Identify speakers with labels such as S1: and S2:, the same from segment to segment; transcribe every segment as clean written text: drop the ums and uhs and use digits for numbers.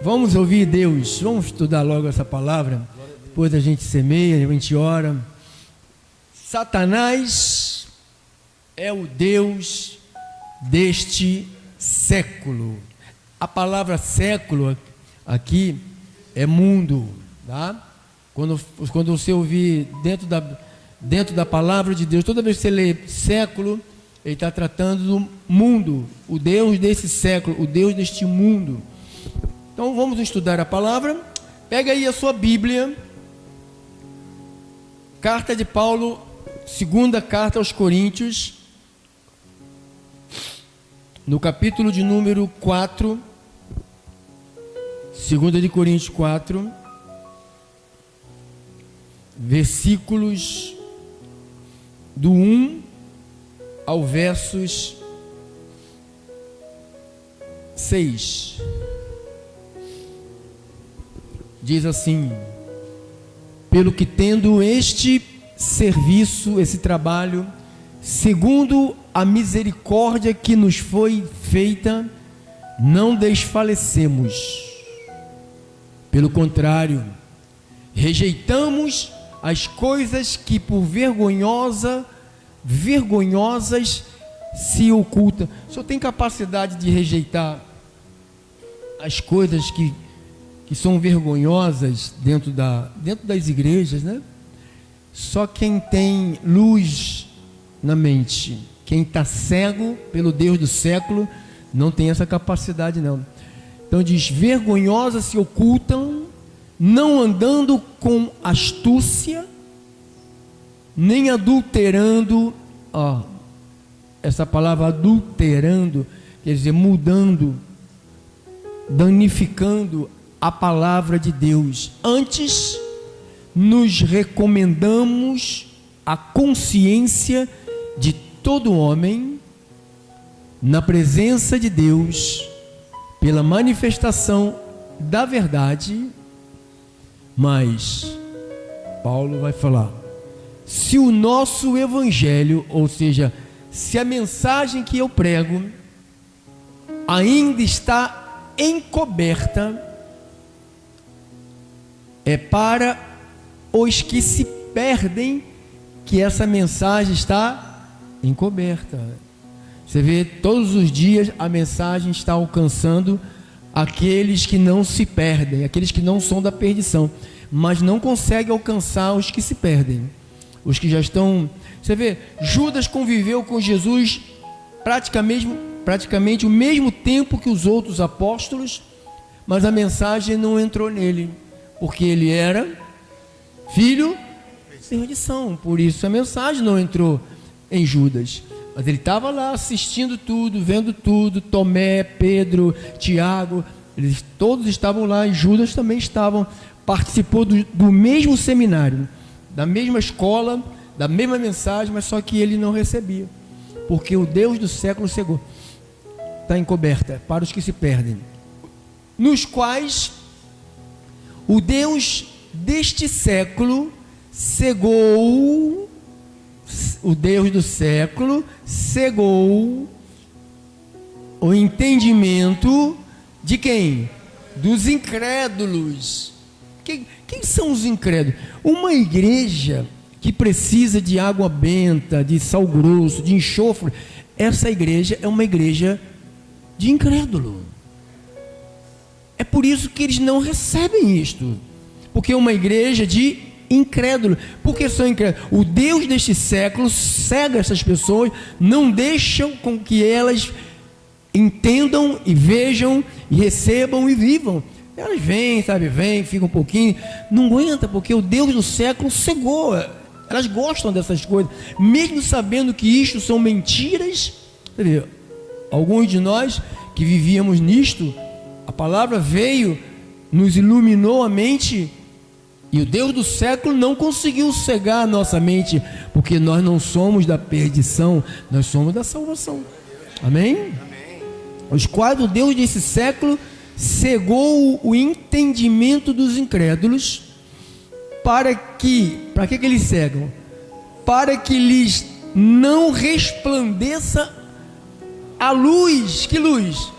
S1: Vamos ouvir Deus, vamos estudar logo essa palavra, depois a gente semeia, a gente ora. Satanás é o Deus deste século. A palavra século aqui é mundo, tá? Quando você ouvir dentro da palavra de Deus, toda vez que você lê século, ele está tratando do mundo, o Deus desse século, o Deus deste mundo. Então vamos estudar a palavra. Pega aí a sua Bíblia, carta de Paulo, segunda carta aos Coríntios, no capítulo de número 4, segunda de Coríntios 4, versículos do 1 ao versos 6. Diz assim: pelo que tendo este serviço, esse trabalho, segundo a misericórdia que nos foi feita, não desfalecemos. Pelo contrário, rejeitamos as coisas que por vergonhosas se ocultam. O senhor tem capacidade de rejeitar as coisas que são vergonhosas dentro das igrejas, né? Só quem tem luz na mente, quem está cego pelo Deus do século, não tem essa capacidade não. Então diz: vergonhosas se ocultam, não andando com astúcia, nem adulterando. Essa palavra adulterando quer dizer mudando, danificando a palavra de Deus. Antes nos recomendamos a consciência de todo homem na presença de Deus pela manifestação da verdade. Mas Paulo vai falar: se o nosso evangelho, ou seja, se a mensagem que eu prego ainda está encoberta, é para os que se perdem que essa mensagem está encoberta. Você vê, todos os dias a mensagem está alcançando aqueles que não se perdem, aqueles que não são da perdição, mas não consegue alcançar os que se perdem, os que já estão. Você vê, Judas conviveu com Jesus praticamente o mesmo tempo que os outros apóstolos, mas a mensagem não entrou nele, porque ele era filho de perdição. Por isso a mensagem não entrou em Judas, mas ele estava lá assistindo tudo, vendo tudo. Tomé, Pedro, Tiago, eles todos estavam lá, e Judas também participou do mesmo seminário, da mesma escola, da mesma mensagem, mas só que ele não recebia, porque o Deus do século cegou. Está encoberta para os que se perdem, nos quais o Deus deste século cegou. O Deus do século cegou o entendimento de quem? Dos incrédulos. Quem são os incrédulos? Uma igreja que precisa de água benta, de sal grosso, de enxofre, essa igreja é uma igreja de incrédulo. É por isso que eles não recebem isto, porque é uma igreja de incrédulo. Porque são incrédulos. O Deus deste século cega essas pessoas, não deixam com que elas entendam e vejam e recebam e vivam. Elas vêm, ficam um pouquinho, não aguenta, porque o Deus do século cegou. Elas gostam dessas coisas, mesmo sabendo que isto são mentiras. Alguns de nós que vivíamos nisto, a palavra veio, nos iluminou a mente, e o Deus do século não conseguiu cegar a nossa mente, porque nós não somos da perdição, nós somos da salvação. Amém? Amém. Os quais o Deus desse século cegou o entendimento dos incrédulos, para que eles cegam? Para que lhes não resplandeça a luz. Que luz?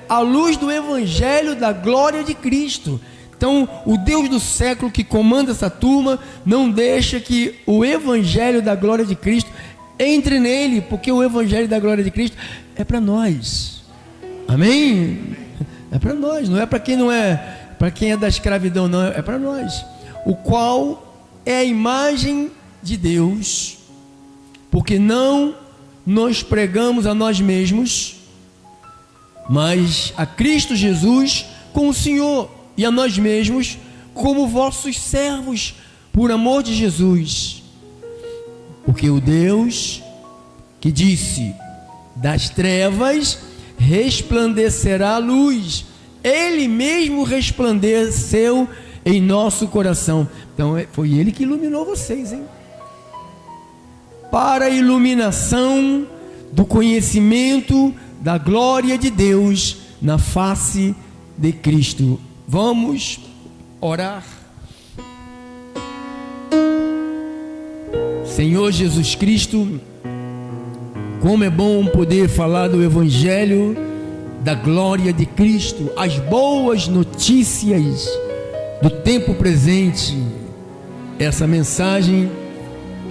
S1: à luz do evangelho da glória de Cristo. Então, o Deus do século que comanda essa turma não deixa que o evangelho da glória de Cristo entre nele, porque o evangelho da glória de Cristo é para nós. Amém? É para nós, não é para quem não é, para quem é da escravidão, não, é para nós. O qual é a imagem de Deus, porque não nós pregamos a nós mesmos, mas a Cristo Jesus como Senhor, e a nós mesmos como vossos servos, por amor de Jesus. Porque o Deus que disse: das trevas resplandecerá a luz, Ele mesmo resplandeceu em nosso coração. Então foi Ele que iluminou vocês, hein? Para a iluminação do conhecimento da glória de Deus na face de Cristo. Vamos orar. Senhor Jesus Cristo, como é bom poder falar do evangelho da glória de Cristo, as boas notícias do tempo presente. Essa mensagem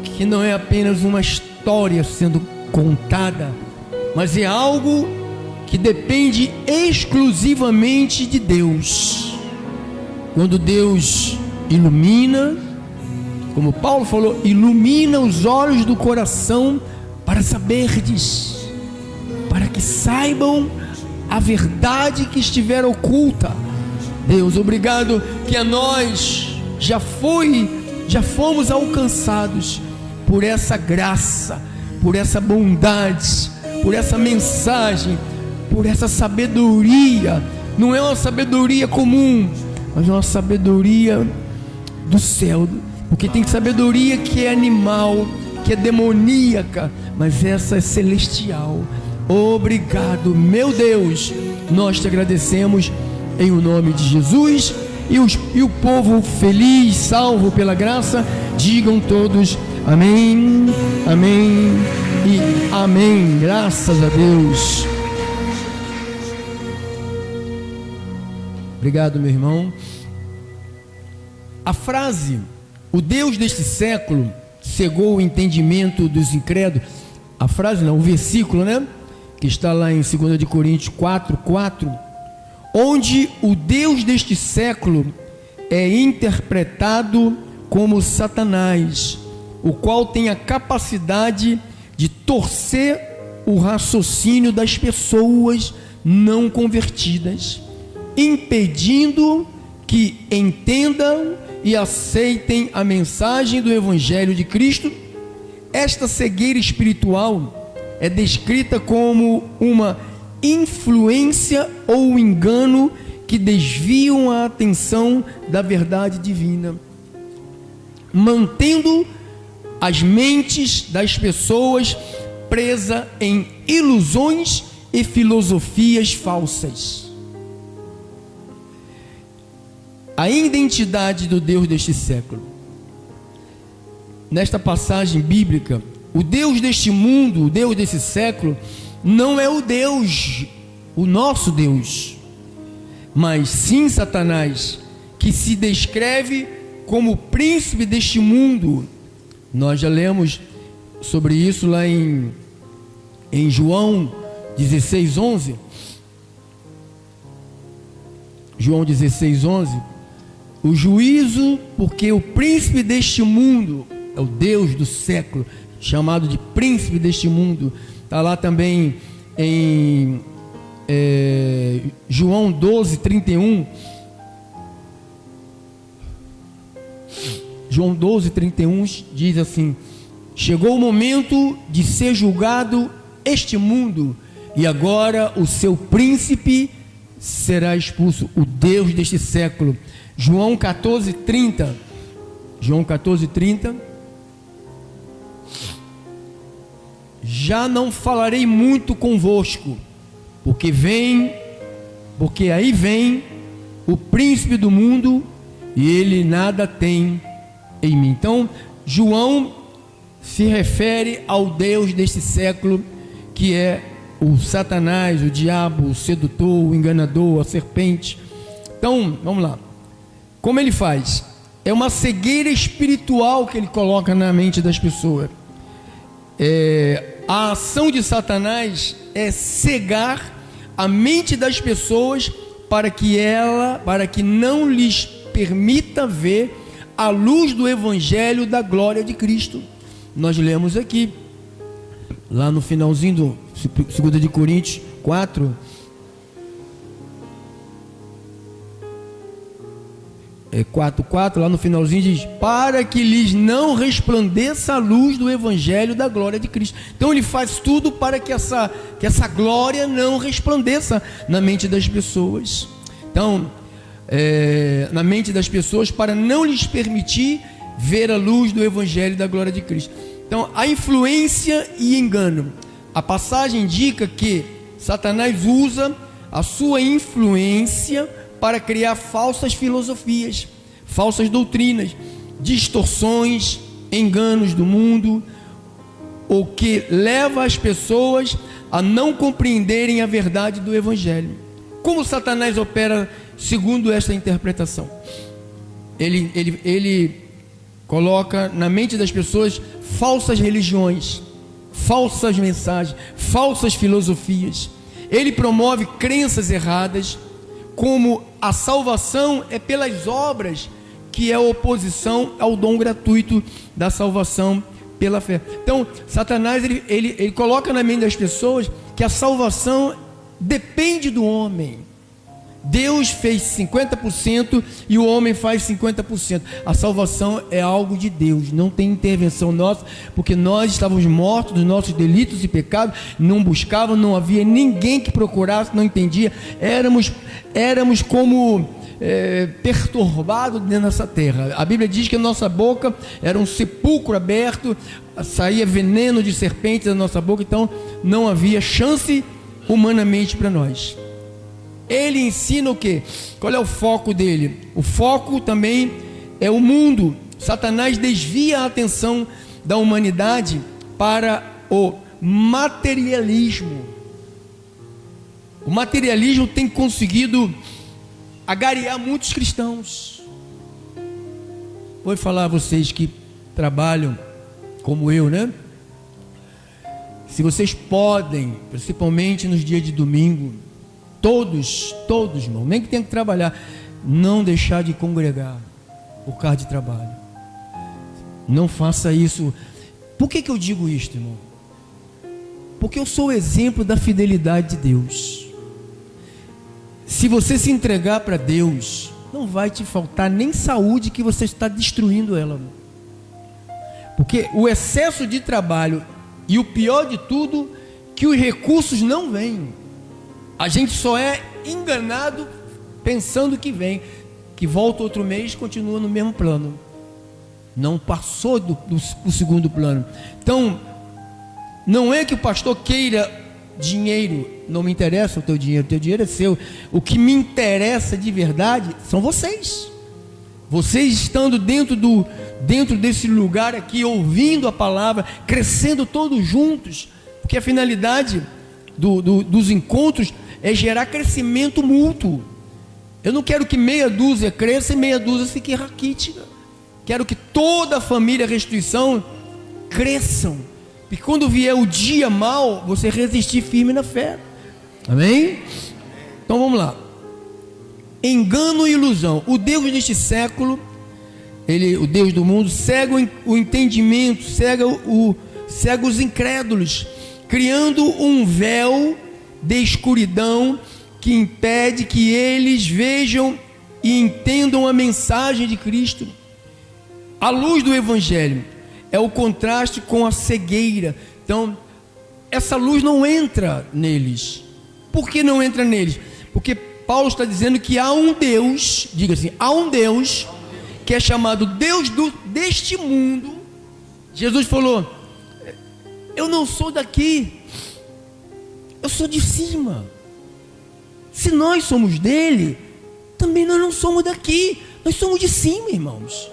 S1: que não é apenas uma história sendo contada, mas é algo que depende exclusivamente de Deus. Quando Deus ilumina, como Paulo falou, ilumina os olhos do coração para saberdes, para que saibam a verdade que estiver oculta. Deus, obrigado que a nós já fomos alcançados por essa graça, por essa bondade, por essa mensagem, por essa sabedoria. Não é uma sabedoria comum, mas é uma sabedoria do céu, porque tem sabedoria que é animal, que é demoníaca, mas essa é celestial. Obrigado, meu Deus, nós te agradecemos em o nome de Jesus. E o povo feliz, salvo pela graça, digam todos amém, amém e amém. Graças a Deus. Obrigado, meu irmão. A frase, o Deus deste século cegou o entendimento dos incrédulos. A frase não, o versículo, né? Que está lá em 2 Coríntios 4:4, onde o Deus deste século é interpretado como Satanás, o qual tem a capacidade de torcer o raciocínio das pessoas não convertidas, impedindo que entendam e aceitem a mensagem do Evangelho de Cristo. Esta cegueira espiritual é descrita como uma influência ou engano que desviam a atenção da verdade divina, mantendo as mentes das pessoas presas em ilusões e filosofias falsas. A identidade do Deus deste século. Nesta passagem bíblica, o Deus deste mundo, o Deus desse século, não é o Deus, o nosso Deus, mas sim Satanás, que se descreve como príncipe deste mundo. Nós já lemos sobre isso lá em João 16:11. João 16:11. O juízo, porque o príncipe deste mundo é o Deus do século, chamado de príncipe deste mundo. Está lá também em João 12:31. João 12:31 diz assim: chegou o momento de ser julgado este mundo, e agora o seu príncipe será expulso, o Deus deste século. João 14:30. João 14:30. Já não falarei muito convosco, porque aí vem o príncipe do mundo, e ele nada tem em mim. Então, João se refere ao Deus deste século, que é o Satanás, o diabo, o sedutor, o enganador, a serpente. Então, vamos lá. Como ele faz? É uma cegueira espiritual que ele coloca na mente das pessoas. A ação de Satanás é cegar a mente das pessoas para que não lhes permita ver a luz do Evangelho da glória de Cristo. Nós lemos aqui, lá no finalzinho do 2 de Coríntios 4, 4:4, lá no finalzinho diz: para que lhes não resplandeça a luz do Evangelho da glória de Cristo. Então ele faz tudo para que essa glória não resplandeça na mente das pessoas. Então, na mente das pessoas, para não lhes permitir ver a luz do Evangelho da glória de Cristo. Então, a influência e engano. A passagem indica que Satanás usa a sua influência para criar falsas filosofias, falsas doutrinas, distorções, enganos do mundo, o que leva as pessoas a não compreenderem a verdade do Evangelho. Como Satanás opera segundo esta interpretação? Ele coloca na mente das pessoas falsas religiões, falsas mensagens, falsas filosofias. Ele promove crenças erradas, como a salvação é pelas obras, que é oposição ao dom gratuito da salvação pela fé. Então, Satanás ele coloca na mente das pessoas que a salvação depende do homem. Deus fez 50% e o homem faz 50%. A salvação é algo de Deus, não tem intervenção nossa, porque nós estávamos mortos dos nossos delitos e pecados, não buscávamos, não havia ninguém que procurasse, não entendia, éramos como perturbados dentro dessa terra. A Bíblia diz que a nossa boca era um sepulcro aberto, saía veneno de serpentes da nossa boca, então não havia chance humanamente para nós. Ele ensina o quê? Qual é o foco dele? O foco também é o mundo. Satanás desvia a atenção da humanidade para o materialismo. O materialismo tem conseguido agariar muitos cristãos. Vou falar a vocês que trabalham como eu, né? Se vocês podem, principalmente nos dias de domingo, todos, irmão, nem que tenha que trabalhar, não deixar de congregar por causa de trabalho. Não faça isso. Por que eu digo isto, irmão? Porque eu sou o exemplo da fidelidade de Deus. Se você se entregar para Deus, não vai te faltar nem saúde, que você está destruindo ela, irmão. Porque o excesso de trabalho, e o pior de tudo, que os recursos não vêm. A gente só é enganado pensando que vem, que volta outro mês e continua no mesmo plano. Não passou do segundo plano. Então, não é que o pastor queira dinheiro, não me interessa o teu dinheiro é seu. O que me interessa de verdade são vocês. Vocês estando dentro desse lugar aqui, ouvindo a palavra, crescendo todos juntos, porque a finalidade dos encontros é gerar crescimento mútuo. Eu não quero que meia dúzia cresça e meia dúzia fique raquítica. Quero que toda a família Restituição cresçam, e quando vier o dia mau, você resistir firme na fé. Amém? Então vamos lá. Engano e ilusão. O Deus deste século, o Deus do mundo, cega o entendimento, cega os incrédulos, criando um véu de escuridão que impede que eles vejam e entendam a mensagem de Cristo. A luz do Evangelho é o contraste com a cegueira. Então, essa luz não entra neles. Por que não entra neles? Porque Paulo está dizendo que há um Deus, diga assim, há um Deus que é chamado Deus deste mundo. Jesus falou: eu não sou daqui, eu sou de cima. Se nós somos dele, também nós não somos daqui, nós somos de cima, irmãos.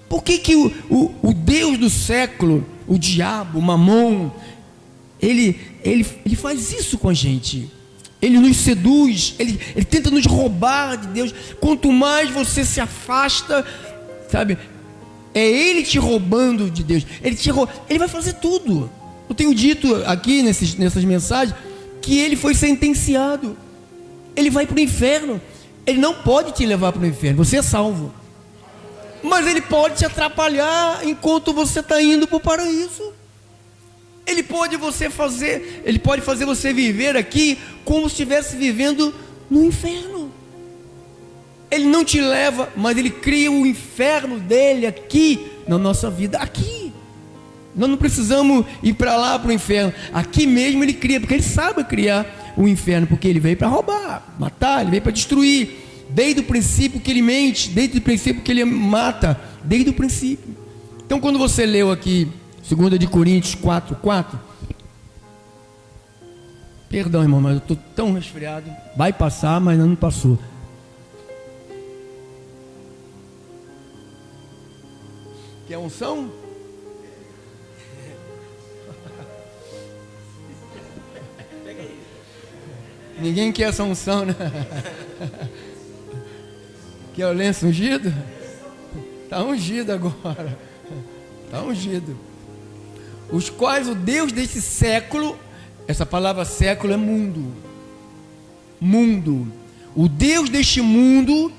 S1: Por que o Deus do século, o diabo, o Mamon, Ele faz isso com a gente. Ele nos seduz, ele tenta nos roubar de Deus. Quanto mais você se afasta, sabe, é Ele te roubando de Deus. Ele vai fazer tudo. Eu tenho dito aqui nessas mensagens que Ele foi sentenciado. Ele vai para o inferno. Ele não pode te levar para o inferno, você é salvo. Mas Ele pode te atrapalhar enquanto você está indo para o paraíso. Ele pode fazer você viver aqui como se estivesse vivendo no inferno. Ele não te leva, mas Ele cria o inferno dele aqui na nossa vida, aqui. Nós não precisamos ir para lá, para o inferno. Aqui mesmo Ele cria, porque Ele sabe criar o inferno, porque Ele veio para roubar, matar, Ele veio para destruir. Desde o princípio que Ele mente, desde o princípio que Ele mata, desde o princípio. Então, quando você leu aqui 2 de Coríntios 4:4, perdão, irmão, mas eu estou tão resfriado. Vai passar, mas não passou. Quer unção? Ninguém quer essa unção, né? Quer o lenço ungido? Está ungido agora. Está ungido. Os quais o Deus deste século, essa palavra século é mundo. Mundo. O Deus deste mundo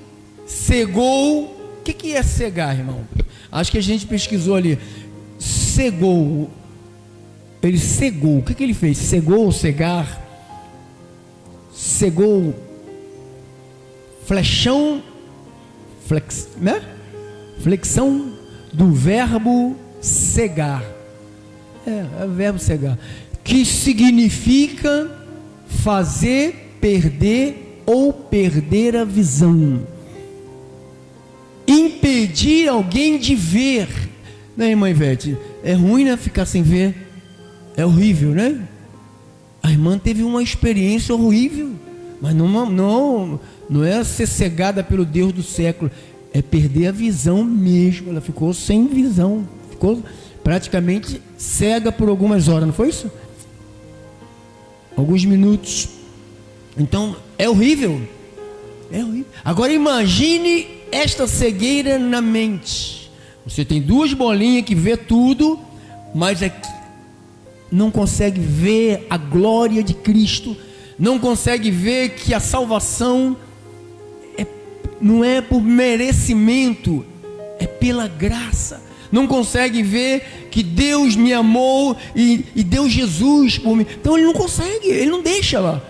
S1: cegou. O que é cegar, irmão? Acho que a gente pesquisou ali. Cegou. Ele cegou. O que ele fez? Cegou, cegar. Cegou. Flexão. Né? Flexão do verbo cegar. É o verbo cegar, que significa fazer perder ou perder a visão, impedir alguém de ver, né, irmã Ivete? É ruim, né, ficar sem ver, é horrível, né? A irmã teve uma experiência horrível, mas não é ser cegada pelo Deus do século, é perder a visão mesmo. Ela ficou sem visão, ficou praticamente cega por algumas horas, não foi isso? Alguns minutos. Então é horrível. É horrível. Agora imagine esta cegueira na mente. Você tem duas bolinhas que vê tudo, mas aqui não consegue ver a glória de Cristo, não consegue ver que a salvação não é por merecimento, é pela graça. Não consegue ver que Deus me amou e deu Jesus por mim. Então ele não consegue, ele não deixa lá.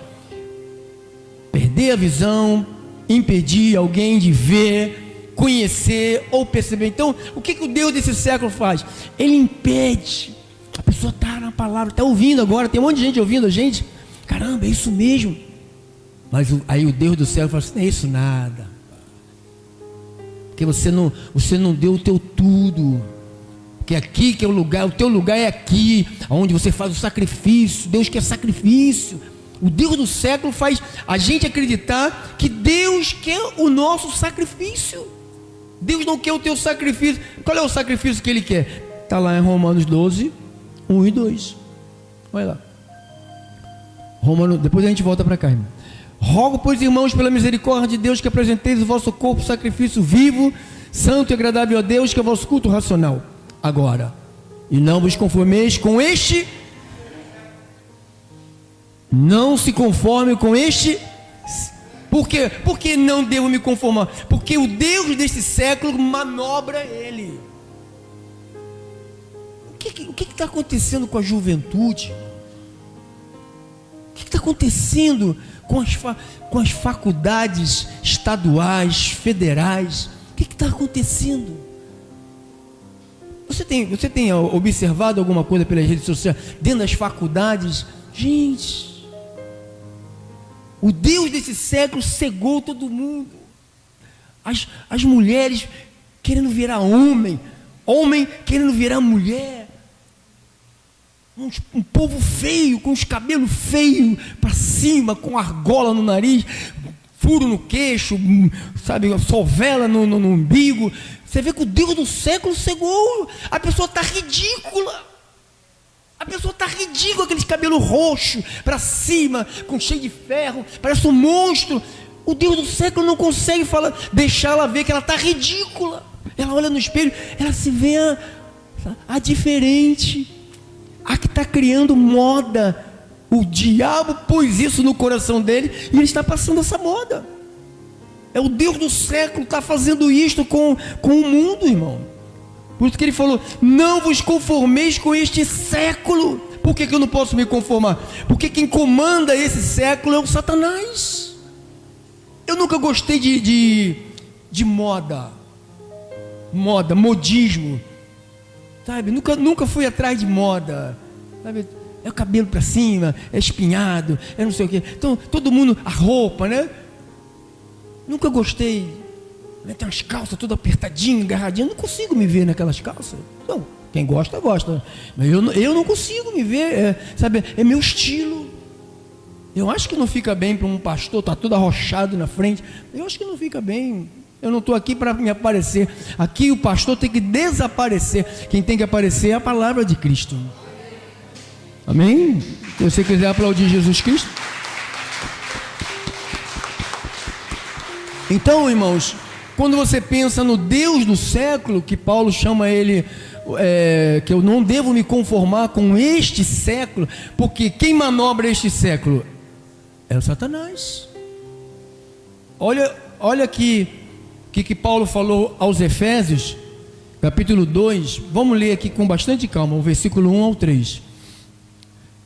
S1: Perder a visão, impedir alguém de ver, conhecer ou perceber. Então, o que o Deus desse século faz? Ele impede. A pessoa está na palavra, está ouvindo agora, tem um monte de gente ouvindo a gente. Caramba, é isso mesmo. Mas aí o Deus do céu fala assim: não é isso nada. Porque você não deu o teu tudo. Porque aqui que é o lugar, o teu lugar é aqui, onde você faz o sacrifício. Deus quer sacrifício. O Deus do século faz a gente acreditar que Deus quer o nosso sacrifício. Deus não quer o teu sacrifício. Qual é o sacrifício que Ele quer? Está lá em Romanos 12, 1 e 2. Olha lá. Depois a gente volta para cá, irmão. Rogo, pois, irmãos, pela misericórdia de Deus, que apresenteis o vosso corpo sacrifício vivo, santo e agradável a Deus, que é o vosso culto racional. Agora, e não vos conformeis com este, não se conforme com este. Por quê? Porque não devo me conformar? Porque o Deus deste século manobra ele. O que está acontecendo com a juventude? O que está acontecendo com as faculdades estaduais, federais? O que está acontecendo? Você tem observado alguma coisa pelas redes sociais, dentro das faculdades? Gente, o Deus desse século cegou todo mundo. As mulheres querendo virar homem querendo virar mulher. Um povo feio, com os cabelos feios para cima, com argola no nariz, furo no queixo, sabe, sovela no umbigo. Você vê que o Deus do século cegou. A pessoa está ridícula. A pessoa está ridícula, aquele cabelo roxo para cima, com cheio de ferro, parece um monstro. O Deus do século não consegue deixar ela ver que ela está ridícula. Ela olha no espelho, ela se vê a diferente, a que está criando moda. O diabo pôs isso no coração dele e ele está passando essa moda. É o Deus do século que está fazendo isto com o mundo, irmão. Por isso que ele falou: não vos conformeis com este século. Por que eu não posso me conformar? Porque quem comanda esse século é o Satanás. Eu nunca gostei de moda, modismo, sabe? Nunca fui atrás de moda, sabe? É o cabelo para cima, é espinhado, é não sei o quê. Então, todo mundo, a roupa, né? Nunca gostei, né? Tem umas calças todas apertadinhas, agarradinhas. Eu não consigo me ver naquelas calças. Então, quem gosta, gosta. Mas eu não consigo me ver, sabe? É meu estilo. Eu acho que não fica bem para um pastor, está todo arrochado na frente. Eu acho que não fica bem. Eu não estou aqui para me aparecer. Aqui o pastor tem que desaparecer. Quem tem que aparecer é a palavra de Cristo. Amém? Se você quiser aplaudir Jesus Cristo. Então, irmãos, quando você pensa no Deus do século, que Paulo chama ele, que eu não devo me conformar com este século, porque quem manobra este século é o Satanás. Olha aqui que Paulo falou aos Efésios, capítulo 2, vamos ler aqui com bastante calma, o versículo 1 ao 3.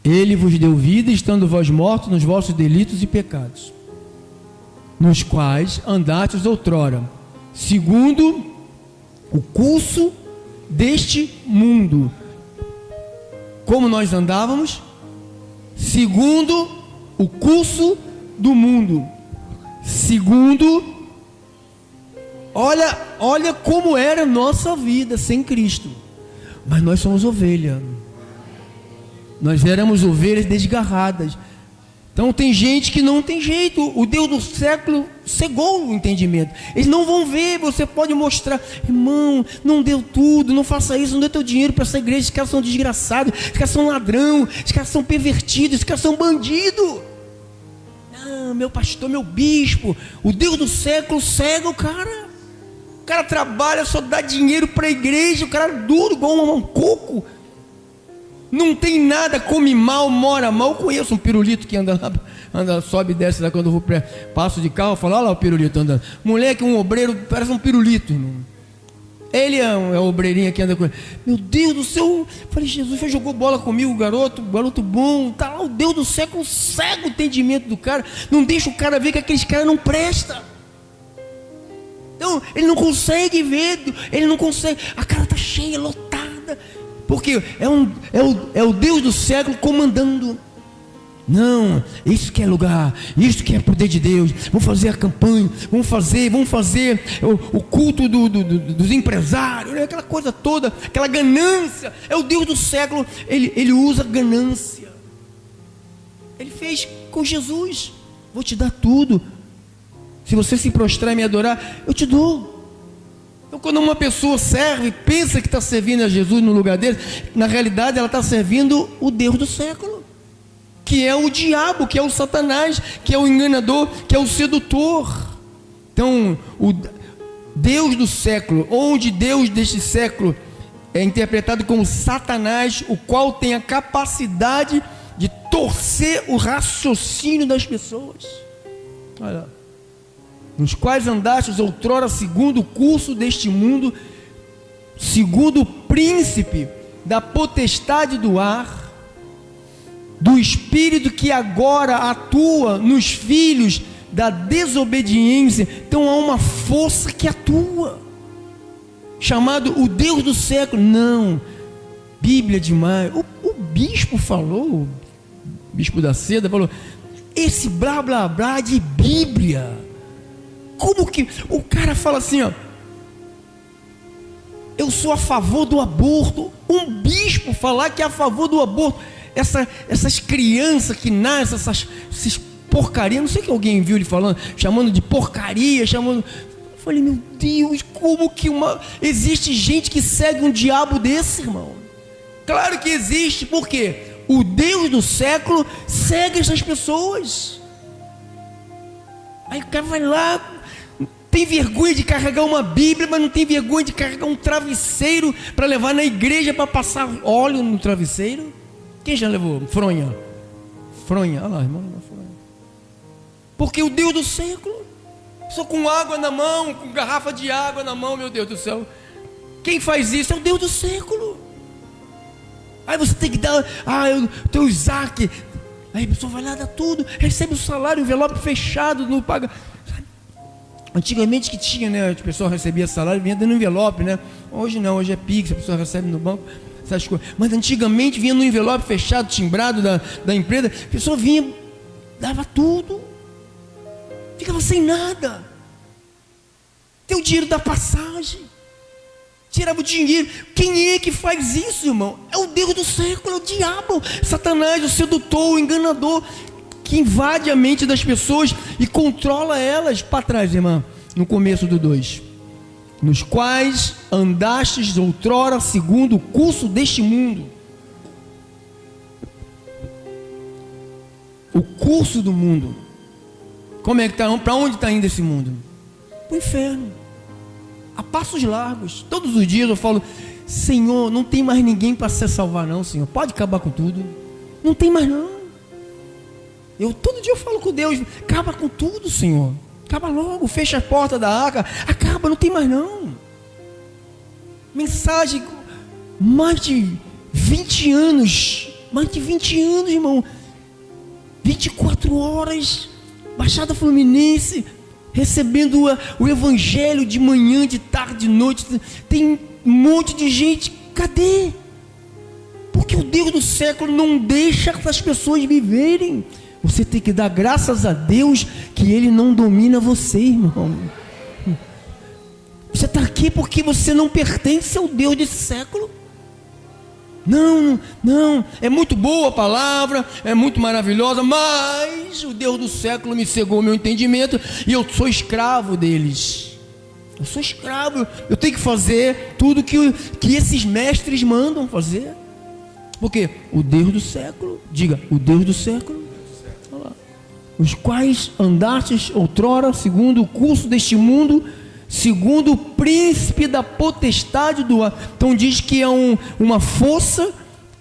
S1: Ele vos deu vida, estando vós mortos nos vossos delitos e pecados, nos quais andastes outrora, segundo o curso deste mundo. Como nós andávamos? Segundo o curso do mundo. Segundo, olha como era a nossa vida sem Cristo. Mas nós somos ovelha. Nós éramos ovelhas desgarradas. Então tem gente que não tem jeito. O Deus do século cegou o entendimento. Eles não vão ver. Você pode mostrar: irmão, não deu tudo, não faça isso, não dê teu dinheiro para essa igreja. Esses caras são desgraçados, esses caras são ladrão, esses caras são pervertidos, esses caras são bandidos. Não, meu pastor, meu bispo. O Deus do século cega o cara. O cara trabalha, só dá dinheiro para a igreja. O cara é duro igual um coco. Não tem nada, come mal, mora mal. Eu conheço um pirulito que anda, sobe e desce lá quando eu passo de carro. Falo: olha lá o pirulito andando. Moleque, um obreiro, parece um pirulito, irmão. Ele é o obreirinho que anda com ele. Meu Deus do céu. Falei: Jesus já jogou bola comigo, garoto bom. Tá lá o Deus do século, cega o entendimento do cara. Não deixa o cara ver que aqueles caras não prestam. Então, ele não consegue ver. Ele não consegue. A cara tá cheia, lotada. Porque é o Deus do século comandando. Não, isso que é lugar, isso que é poder de Deus. Vamos fazer a campanha, vamos fazer o culto dos empresários, aquela coisa toda, aquela ganância. É o Deus do século. Ele usa ganância. Ele fez com Jesus: vou te dar tudo. Se você se prostrar e me adorar, eu te dou. Então, quando uma pessoa serve, pensa que está servindo a Jesus no lugar dele, na realidade ela está servindo o Deus do século, que é o diabo, que é o Satanás, que é o enganador, que é o sedutor. Então, o Deus do século, onde Deus deste século é interpretado como Satanás, o qual tem a capacidade de torcer o raciocínio das pessoas. Olha, nos quais andastes outrora segundo o curso deste mundo, segundo o príncipe da potestade do ar, do espírito que agora atua nos filhos da desobediência. Então há uma força que atua, chamado o Deus do século. Não, Bíblia demais. O bispo falou, o bispo da Seda falou: esse blá blá blá de Bíblia. Como que o cara fala assim, ó: eu sou a favor do aborto. Um bispo falar que é a favor do aborto. Essas crianças que nascem, essas porcaria, não sei que alguém viu ele falando, chamando de porcaria, chamando. Eu falei: meu Deus, como que existe gente que segue um diabo desse, irmão? Claro que existe, porque o Deus do século segue essas pessoas. Aí o cara vai lá, tem vergonha de carregar uma Bíblia, mas não tem vergonha de carregar um travesseiro para levar na igreja para passar óleo no travesseiro. Quem já levou? Fronha. Olha lá, irmão. Porque o Deus do século, só com água na mão, com garrafa de água na mão, meu Deus do céu. Quem faz isso é o Deus do século. Aí você tem que dar, eu tenho o Isaac. Aí a pessoa vai lá, dá tudo, recebe o salário, envelope fechado, não paga. Antigamente que tinha, né? A pessoa recebia salário, vinha dando envelope, né? Hoje não, hoje é Pix, a pessoa recebe no banco, essas coisas. Mas antigamente vinha no envelope fechado, timbrado da empresa, a pessoa vinha, dava tudo, ficava sem nada. Tem o dinheiro da passagem, tirava o dinheiro. Quem é que faz isso, irmão? É o Deus do século, é o diabo, Satanás, o sedutor, o enganador, que invade a mente das pessoas e controla elas. Para trás, irmã, no começo do 2: nos quais andastes outrora segundo o curso deste mundo. O curso do mundo. Como é que está? Para onde está indo esse mundo? Para o inferno, a passos largos. Todos os dias eu falo: Senhor, não tem mais ninguém para se salvar não, Senhor, pode acabar com tudo, não tem mais não. Todo dia eu falo com Deus: acaba com tudo, Senhor, acaba logo, fecha a porta da arca, acaba, não tem mais não. Mensagem, mais de 20 anos, irmão, 24 horas, Baixada Fluminense, recebendo o evangelho de manhã, de tarde, de noite. Tem um monte de gente, cadê? Porque o Deus do século não deixa essas pessoas viverem. Você tem que dar graças a Deus que Ele não domina você, irmão. Você está aqui porque você não pertence ao Deus desse século. Não, é muito boa a palavra, é muito maravilhosa, mas o Deus do século me cegou o meu entendimento e eu sou escravo deles. Eu sou escravo, eu tenho que fazer tudo que esses mestres mandam fazer. Porque o Deus do século, diga, o Deus do século, olha lá, os quais andastes outrora segundo o curso deste mundo, segundo o príncipe da potestade do ar. Então diz que é uma força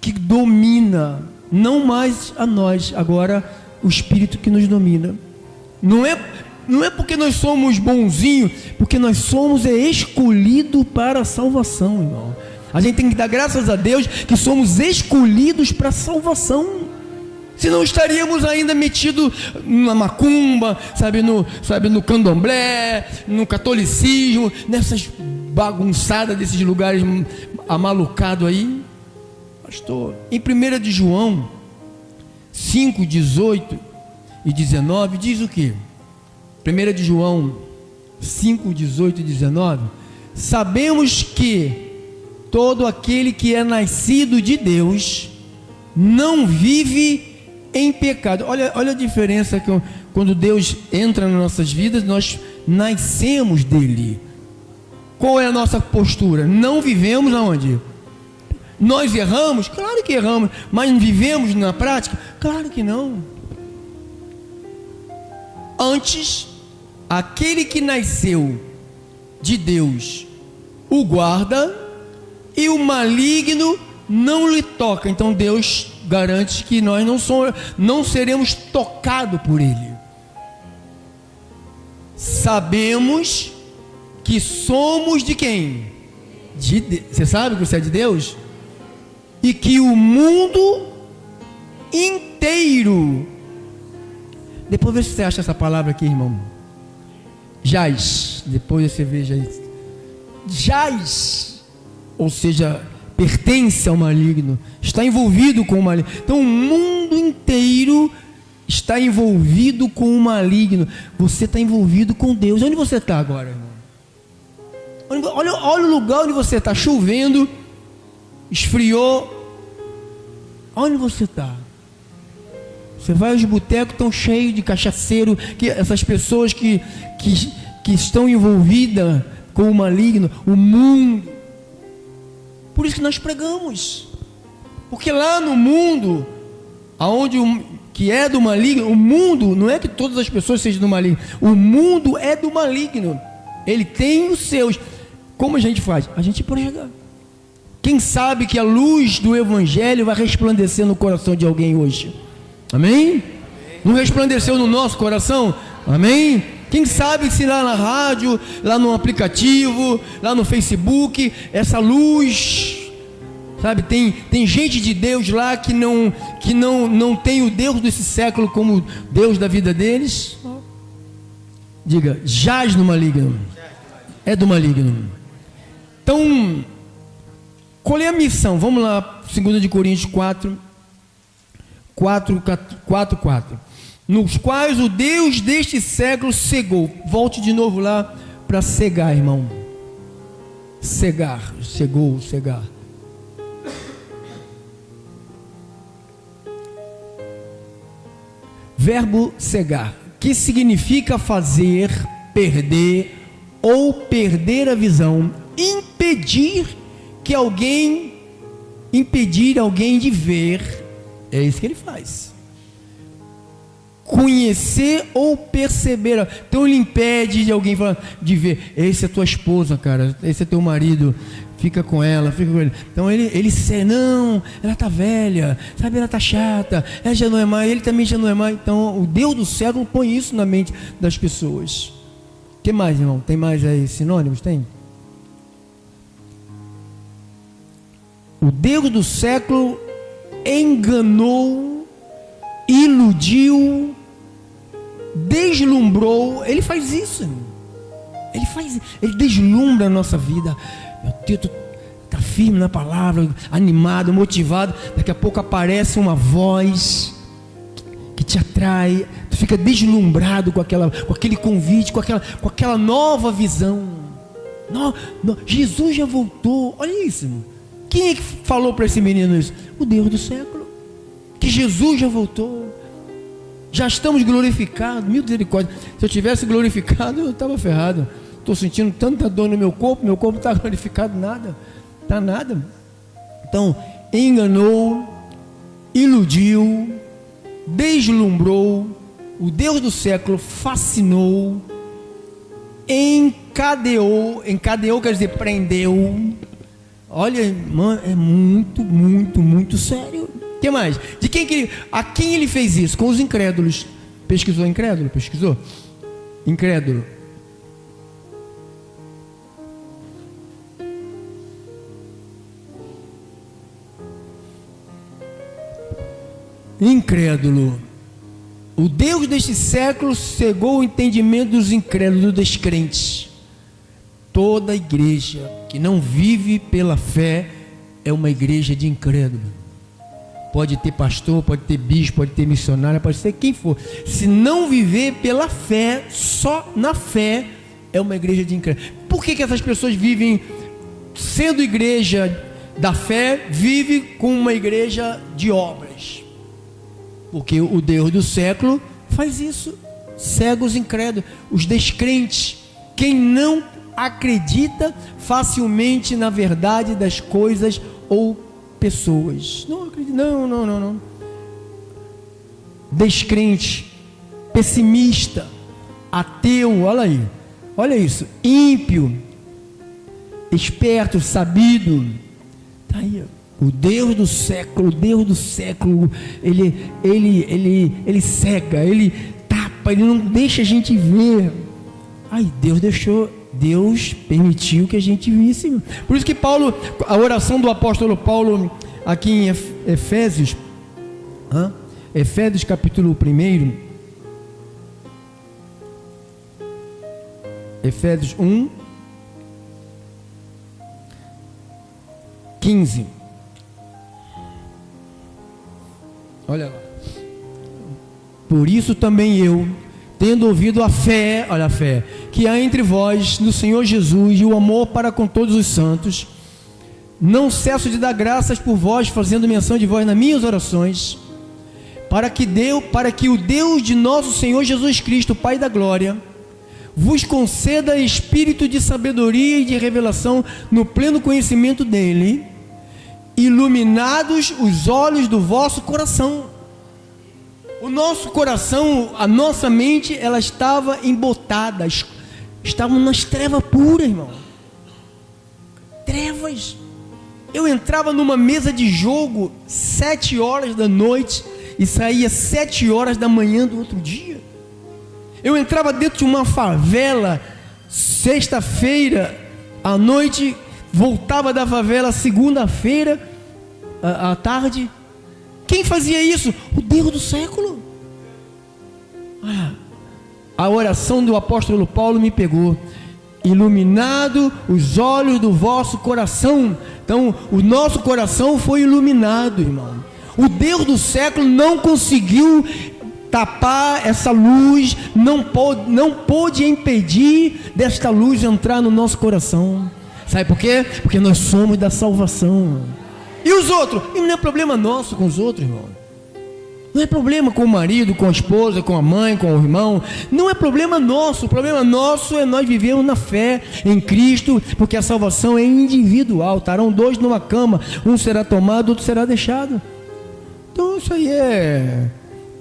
S1: que domina, não mais a nós, agora o espírito que nos domina. Não é porque nós somos bonzinhos, porque nós somos escolhidos para a salvação, irmão. A gente tem que dar graças a Deus que somos escolhidos para a salvação. Senão estaríamos ainda metidos na macumba, no candomblé, no catolicismo, nessas bagunçadas desses lugares amalucados aí. Pastor, em 1 de João 5, 18 e 19, diz o que? 1 de João 5, 18 e 19: sabemos que todo aquele que é nascido de Deus não vive em pecado. Olha a diferença que quando Deus entra nas nossas vidas, nós nascemos dele. Qual é a nossa postura? Não vivemos aonde? Nós erramos? Claro que erramos, mas vivemos na prática? Claro que não. Antes, aquele que nasceu de Deus o guarda, e o maligno não lhe toca. Então Deus garante que nós não seremos tocados por ele. Sabemos que somos de quem? Você sabe que você é de Deus? E que o mundo inteiro, depois vê se você acha essa palavra aqui, irmão. Jaz, depois você veja isso. Jaz, ou seja, pertence ao maligno, está envolvido com o maligno. Então o mundo inteiro está envolvido com o maligno. Você está envolvido com Deus. Onde você está agora, irmão? Olha o lugar onde você está. Chovendo, esfriou. Onde você está? Você vai aos botecos, estão cheios de cachaceiro, essas pessoas que estão envolvidas com o maligno, o mundo. Por isso que nós pregamos. Porque lá no mundo, aonde que é do maligno, o mundo, não é que todas as pessoas sejam do maligno, o mundo é do maligno, ele tem os seus. Como a gente faz? A gente prega. Quem sabe que a luz do Evangelho vai resplandecer no coração de alguém hoje? Amém? Não resplandeceu no nosso coração? Amém? Quem sabe se lá na rádio, lá no aplicativo, lá no Facebook, essa luz, sabe, tem gente de Deus lá que não tem o Deus desse século como Deus da vida deles. Diga, jaz no maligno. É do maligno. Então, qual é a missão? Vamos lá, 2 Coríntios 4, 4. Nos quais o Deus deste século cegou. Volte de novo lá para cegar, irmão. Cegar, cegou, cegar. Verbo cegar, que significa fazer, perder ou perder a visão, impedir alguém de ver. É isso que ele faz. Conhecer ou perceber. Então ele impede de alguém de ver. Esse é tua esposa, cara. Esse é teu marido. Fica com ela, fica com ele. Então ele não, ela está velha, sabe, ela está chata, ela já não é mais, ele também já não é mais. Então o Deus do século põe isso na mente das pessoas. O que mais, irmão? Tem mais aí sinônimos? Tem? O Deus do século enganou, iludiu, deslumbrou. Ele faz isso, irmão. Ele deslumbra a nossa vida. Meu Deus, tu está firme na palavra, animado, motivado. Daqui a pouco aparece uma voz que te atrai. Tu fica deslumbrado com aquele convite, com aquela nova visão. Jesus já voltou. Olha isso, irmão. Quem é que falou para esse menino isso? O Deus do século. Que Jesus já voltou. Já estamos glorificados. Misericórdia. Se eu tivesse glorificado, eu estava ferrado. Estou sentindo tanta dor no meu corpo está glorificado, nada, está nada. Então, enganou, iludiu, deslumbrou, o Deus do século fascinou, encadeou quer dizer prendeu. Olha, irmão, é muito, muito, muito sério. O que mais? A quem ele fez isso? Com os incrédulos. Pesquisou incrédulo? Pesquisou? Incrédulo. Incrédulo. O Deus deste século cegou o entendimento dos incrédulos, dos descrentes. Toda igreja que não vive pela fé é uma igreja de incrédulo. Pode ter pastor, pode ter bispo, pode ter missionário, pode ser quem for. Se não viver pela fé, só na fé, é uma igreja de incrédulo. Por que essas pessoas vivem, sendo igreja da fé, vive com uma igreja de obras? Porque o Deus do século faz isso, cega os incrédulos, os descrentes, quem não acredita facilmente na verdade das coisas ou pessoas. Não acredita, não. Descrente, pessimista, ateu, olha aí, olha isso, ímpio, esperto, sabido, está aí, ó. O Deus do século, ele cega, ele tapa, ele não deixa a gente ver. Ai, Deus permitiu que a gente visse. Por isso que Paulo, a oração do apóstolo Paulo, aqui em Efésios, Efésios capítulo 1, Efésios 1, 15. Olha lá. Por isso também eu, tendo ouvido a fé, olha a fé, que há entre vós no Senhor Jesus e o amor para com todos os santos, não cesso de dar graças por vós, fazendo menção de vós nas minhas orações, para que o Deus de nosso Senhor Jesus Cristo, Pai da glória, vos conceda espírito de sabedoria e de revelação no pleno conhecimento dele, iluminados os olhos do vosso coração. O nosso coração, a nossa mente, ela estava embotada, estavam nas trevas puras, irmão. Trevas. Eu entrava numa mesa de jogo 7 horas da noite e saía 7 horas da manhã do outro dia. Eu entrava dentro de uma favela sexta-feira à noite, voltava da favela segunda-feira à tarde. Quem fazia isso? O Deus do século. A oração do apóstolo Paulo me pegou. Iluminado os olhos do vosso coração. Então, o nosso coração foi iluminado, irmão. O Deus do século não conseguiu tapar essa luz, não pôde impedir desta luz entrar no nosso coração. Sabe por quê? Porque nós somos da salvação. E os outros? E não é problema nosso com os outros, irmão. Não é problema com o marido, com a esposa, com a mãe, com o irmão. Não é problema nosso. O problema nosso é nós vivemos na fé em Cristo, porque a salvação é individual. Estarão 2 numa cama, um será tomado, outro será deixado. Então isso aí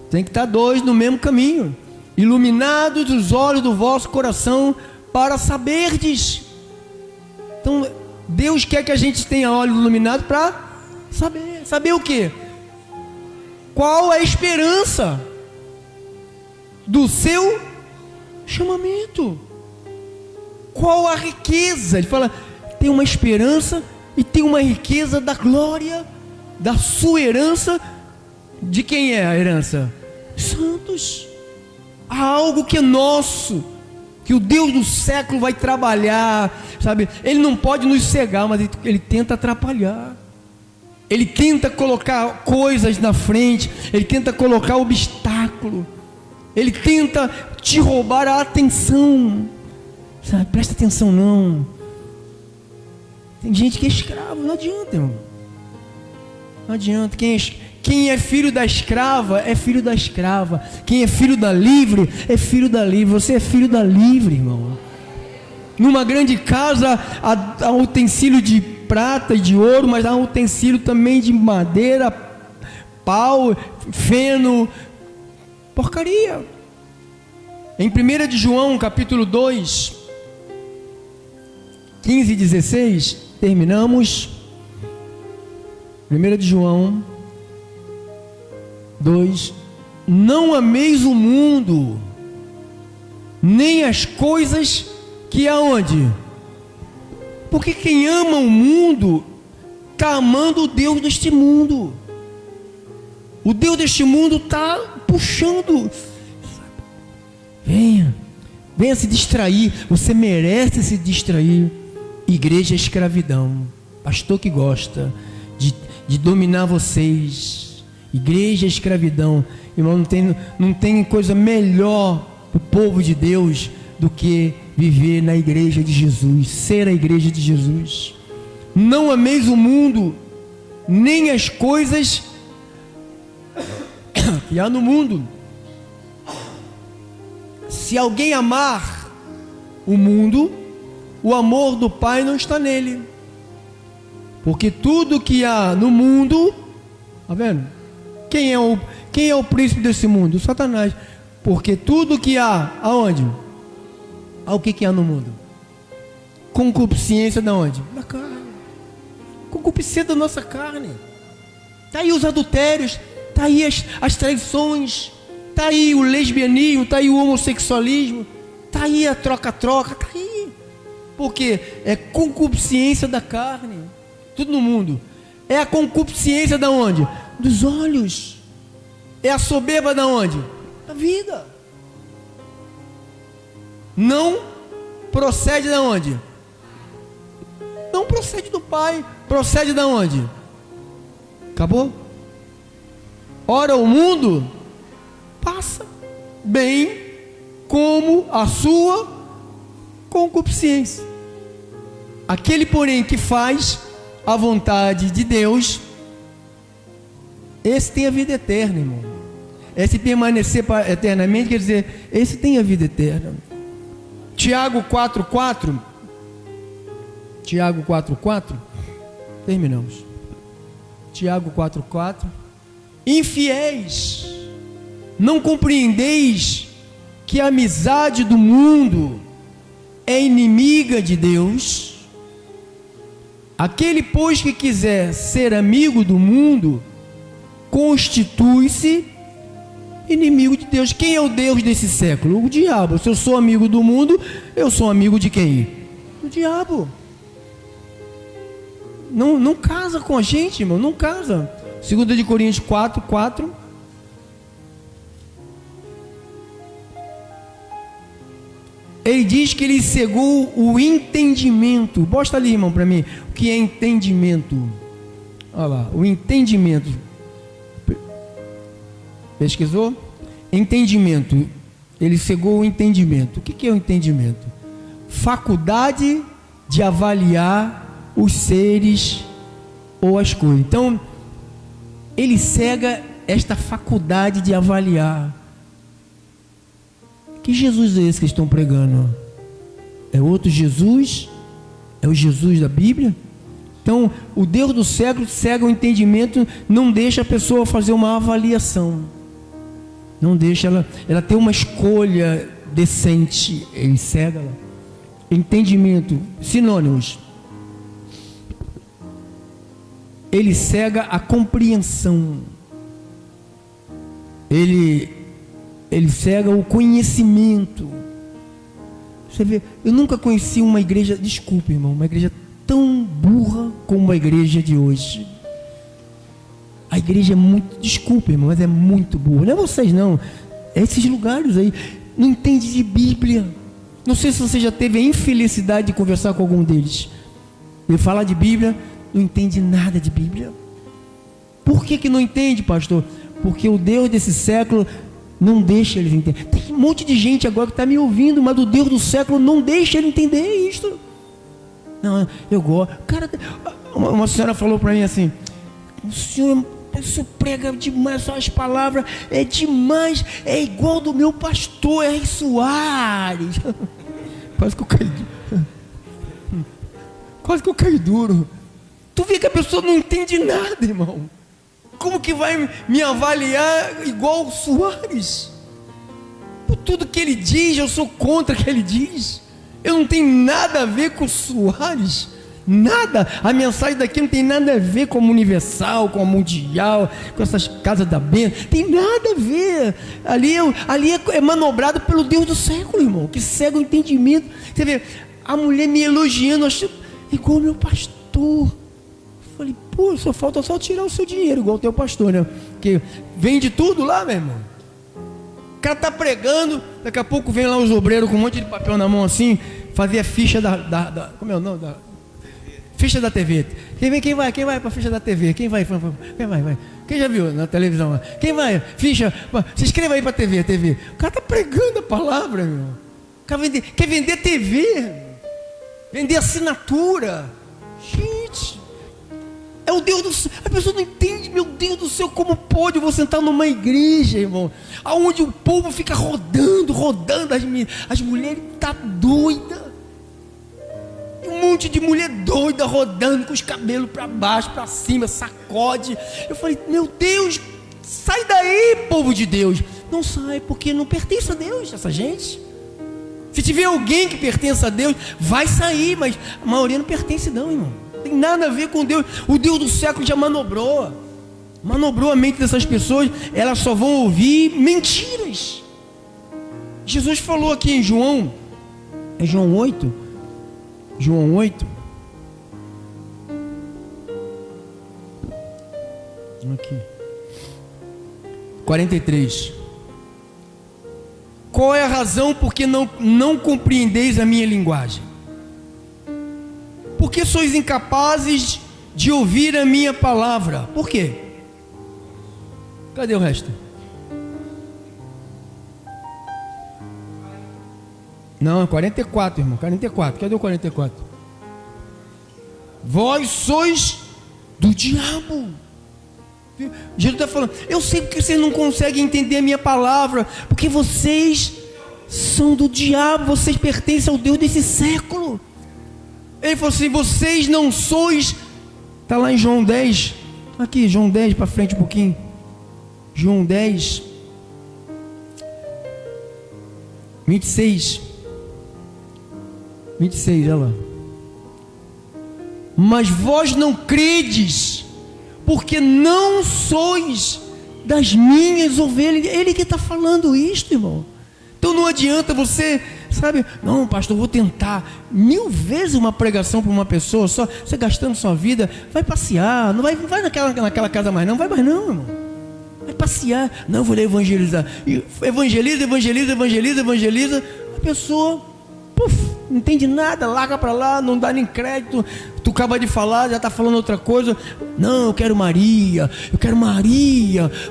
S1: tem que estar 2 no mesmo caminho. Iluminados os olhos do vosso coração para saberdes. Então Deus quer que a gente tenha olhos iluminados para saber. Saber o quê? Qual a esperança do seu chamamento? Qual a riqueza? Ele fala, tem uma esperança e tem uma riqueza da glória, da sua herança. De quem é a herança? Santos. Há algo que é nosso, que o Deus do século vai trabalhar, sabe? Ele não pode nos cegar, mas ele tenta atrapalhar. Ele tenta colocar coisas na frente, ele tenta colocar obstáculo, ele tenta te roubar a atenção, sabe? Presta atenção não. Tem gente que é escravo, não adianta, irmão. Não adianta. Quem é filho da escrava é filho da escrava. Quem é filho da livre é filho da livre. Você é filho da livre, irmão. Numa grande casa há utensílio de prata e de ouro, mas há utensílio também de madeira, pau, feno, porcaria. Em 1 de João, capítulo 2, 15 e 16, terminamos. 1 de João 2: não ameis o mundo, nem as coisas que há onde? Porque quem ama o mundo está amando o Deus deste mundo. O Deus deste mundo está puxando. Venha se distrair. Você merece se distrair. Igreja é escravidão. Pastor que gosta de dominar vocês. Igreja é escravidão. Irmão, não tem coisa melhor para o povo de Deus do que viver na igreja de Jesus, ser a igreja de Jesus. Não ameis o mundo, nem as coisas que há no mundo. Se alguém amar o mundo, o amor do Pai não está nele. Porque tudo que há no mundo, tá vendo? Quem é o príncipe desse mundo? O Satanás. Porque tudo que há, aonde? O que há no mundo? Concupiscência da onde? Da carne. Concupiscência da nossa carne. Está aí os adultérios, está aí as traições, está aí o lesbianismo, está aí o homossexualismo, está aí a troca-troca, está aí. Porque é concupiscência da carne. Tudo no mundo. É a concupiscência da onde? Dos olhos. É a soberba da onde? Da vida. Não procede da onde? Não procede do Pai. Procede da onde? Acabou? Ora, o mundo passa bem como a sua concupiscência. Aquele, porém, que faz a vontade de Deus, esse tem a vida eterna, irmão. Esse permanecer eternamente, quer dizer, esse tem a vida eterna. Tiago 4,4. Tiago 4,4. Terminamos. Tiago 4,4. Infiéis, não compreendeis que a amizade do mundo é inimiga de Deus? Aquele, pois, que quiser ser amigo do mundo, constitui-se inimigo de Deus. Quem é o Deus desse século? O diabo. Se eu sou amigo do mundo, eu sou amigo de quem? Do diabo. Não casa com a gente, irmão, não casa. 2 Coríntios 4:4. Ele diz que ele cegou o entendimento. Bosta ali, irmão, para mim. O que é entendimento? Olha lá, o entendimento. Pesquisou? Entendimento. Ele cegou o entendimento. O que é o entendimento? Faculdade de avaliar os seres ou as coisas. Então, ele cega esta faculdade de avaliar. Que Jesus é esse que estão pregando? É outro Jesus? É o Jesus da Bíblia? Então, o Deus do século cega o entendimento, não deixa a pessoa fazer uma avaliação, não deixa ela ter uma escolha decente. Ele cega ela. Entendimento, sinônimos. Ele cega a compreensão. Ele cega o conhecimento. Você vê, eu nunca conheci uma igreja, desculpe, irmão, uma igreja tão burra como a igreja de hoje. A igreja é muito, desculpe, irmão, mas é muito burra. Não é vocês não, é esses lugares aí. Não entende de Bíblia. Não sei se você já teve a infelicidade de conversar com algum deles. Ele fala de Bíblia, não entende nada de Bíblia. Por que não entende, pastor? Porque o Deus desse século não deixa eles entender. Tem um monte de gente agora que está me ouvindo, mas o Deus do século não deixa ele entender isto. Não, eu gosto. Cara, uma senhora falou para mim assim: o senhor prega demais, só as palavras é demais, é igual do meu pastor R. Soares. Quase que eu caí duro. Tu vê que a pessoa não entende nada, irmão. Como que vai me avaliar igual o Soares? Por tudo que ele diz, eu sou contra o que ele diz. Eu não tenho nada a ver com o Soares. Nada. A mensagem daqui não tem nada a ver com a Universal, com a Mundial, com essas casas da bênção. Tem nada a ver. Ali é manobrado pelo Deus do século, irmão, que cega o entendimento. Você vê, a mulher me elogiando, achando igual o meu pastor. Falei, pô, só falta só tirar o seu dinheiro, igual o teu pastor, né? Que vende tudo lá, meu irmão. O cara tá pregando, daqui a pouco vem lá os obreiros com um monte de papel na mão assim, fazia ficha como é o nome? Ficha da TV. Quem vai para a ficha da TV? Quem vai? Quem já viu na televisão? Quem vai? Ficha, se inscreva aí para a TV. O cara tá pregando a palavra, meu. O cara quer vender TV, vender assinatura. Gente, é o Deus do céu. A pessoa não entende, meu Deus do céu, como pode você entrar numa igreja, irmão, aonde o povo fica rodando, as mulheres tá doida. Um monte de mulher doida rodando com os cabelos para baixo, para cima, sacode. Eu falei, meu Deus, sai daí, povo de Deus. Não sai, porque não pertence a Deus, essa gente. Se tiver alguém que pertence a Deus, vai sair, mas a maioria não pertence não, irmão. Não tem nada a ver com Deus. O Deus do século já manobrou a mente dessas pessoas. Elas só vão ouvir mentiras. Jesus falou aqui em João 8. João 8. Aqui. 43. Qual é a razão porque não compreendeis a minha linguagem? Porque sois incapazes de ouvir a minha palavra. Por quê? Cadê o resto? Não, 44, irmão, 44. Cadê o 44? Vós sois do diabo. Jesus está falando, eu sei que vocês não conseguem entender a minha palavra, porque vocês são do diabo, vocês pertencem ao Deus desse século. Ele falou assim, vocês não sois, está lá em João 10, Aqui, João 10, para frente um pouquinho. João 10, 26. 26, olha lá. Mas vós não credes, porque não sois das minhas ovelhas. Ele que está falando isto, irmão. Então não adianta você, sabe, não, pastor, eu vou tentar 1000 vezes uma pregação para uma pessoa só, você gastando sua vida, vai passear, não vai naquela casa mais não, vai mais não, irmão. Vai passear, não, vou evangelizar. Evangeliza, a pessoa, não entende nada, larga para lá, não dá nem crédito. Tu acaba de falar, já está falando outra coisa. Não, eu quero Maria,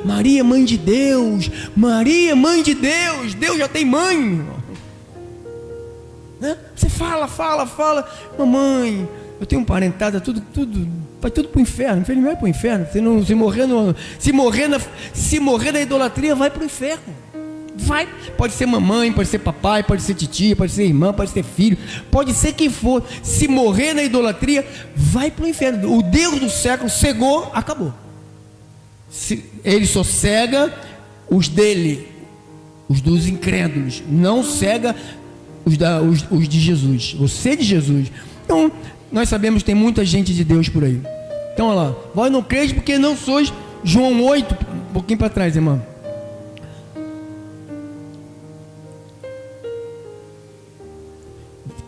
S1: Maria mãe de Deus, Maria mãe de Deus, Deus já tem mãe, né? Você fala, mamãe, eu tenho parentada, tudo, vai tudo para o inferno. Ele vai para o inferno. Se morrer na idolatria, vai para o inferno. Vai, pode ser mamãe, pode ser papai, pode ser titia, pode ser irmã, pode ser filho, pode ser quem for. Se morrer na idolatria, vai para o inferno. O Deus do século cegou, acabou. Ele só cega os dele, os dos incrédulos, não cega os de Jesus. Você de Jesus. Então, nós sabemos que tem muita gente de Deus por aí. Então, olha lá, vós não credes porque não sois. João 8, um pouquinho para trás, irmão.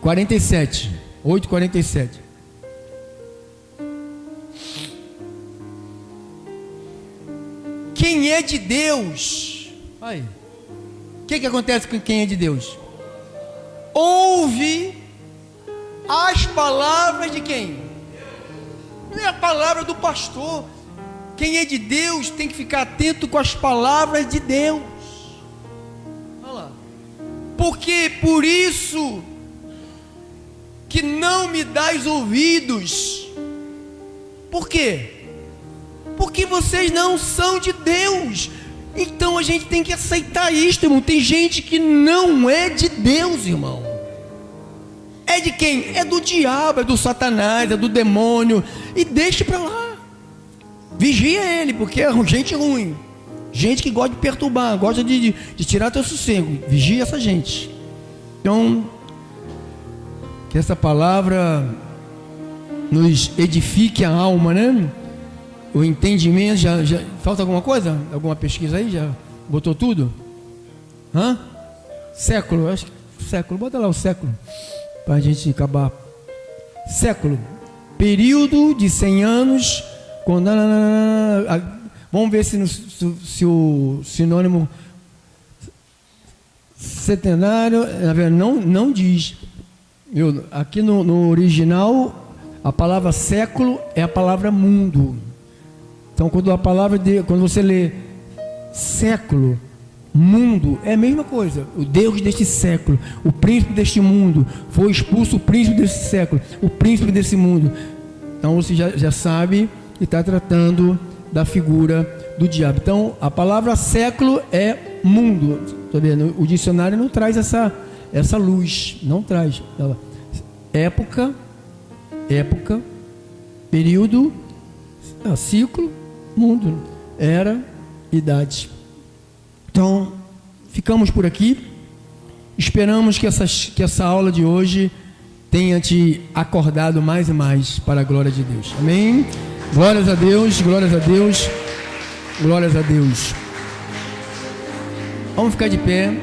S1: 47, 8:47. Quem é de Deus? Aí. O que acontece com quem é de Deus? Ouve as palavras de quem? Não é a palavra do pastor. Quem é de Deus tem que ficar atento com as palavras de Deus. Olha lá. Porque por isso que não me dais ouvidos. Por quê? Porque vocês não são de Deus. Então a gente tem que aceitar isto, irmão. Tem gente que não é de Deus, irmão. É de quem? É do diabo, é do Satanás, é do demônio. E deixe para lá. Vigia ele, porque é gente ruim. Gente que gosta de perturbar, gosta de tirar teu sossego. Vigia essa gente. Então, que essa palavra nos edifique a alma, né? O entendimento. Já falta alguma coisa? Alguma pesquisa aí? Já botou tudo? Século, acho que século, bota lá o século para a gente acabar. Século, período de 100 anos. Vamos ver se o sinônimo centenário, na verdade, não diz. Aqui no original, a palavra século é a palavra mundo. Então, quando você lê século, mundo, é a mesma coisa. O Deus deste século, o príncipe deste mundo, foi expulso o príncipe desse século, o príncipe desse mundo. Então, você já sabe que está tratando da figura do diabo. Então, a palavra século é mundo. Tá vendo? O dicionário não traz essa luz, não traz. Época, período, ciclo, mundo, era, idade. Então, ficamos por aqui. Esperamos que essa aula de hoje tenha te acordado mais e mais para a glória de Deus. Amém? Glórias a Deus, glórias a Deus, glórias a Deus. Vamos ficar de pé.